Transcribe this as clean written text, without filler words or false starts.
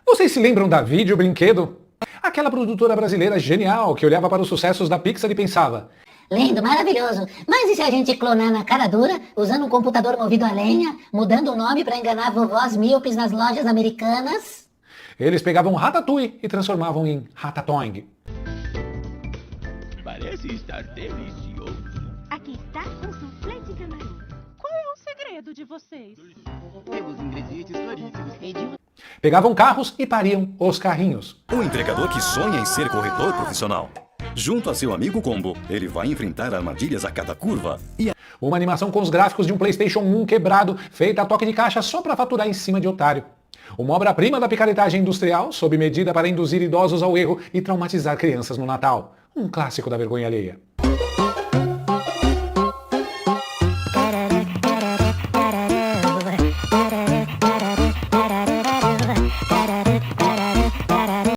Vocês se lembram da Vídeo Brinquedo? Aquela produtora brasileira genial que olhava para os sucessos da Pixar e pensava: lindo, maravilhoso. Mas e se a gente clonar na cara dura, usando um computador movido a lenha, mudando o nome para enganar vovós míopes nas lojas americanas? eles pegavam Ratatouille e transformavam em Ratatouille. Parece estar delicioso. Aqui está um soufflé de camarão. Qual é o segredo de vocês? Temos ingredientes claríssimos. Pegavam carros e pariam os carrinhos. O entregador que sonha em ser corretor profissional. Junto a seu amigo Combo, ele vai enfrentar armadilhas a cada curva e Uma animação com os gráficos de um PlayStation 1 quebrado, feita a toque de caixa só para faturar em cima de otário. Uma obra-prima da picaretagem industrial, sob medida para induzir idosos ao erro e traumatizar crianças no Natal. Um clássico da vergonha alheia.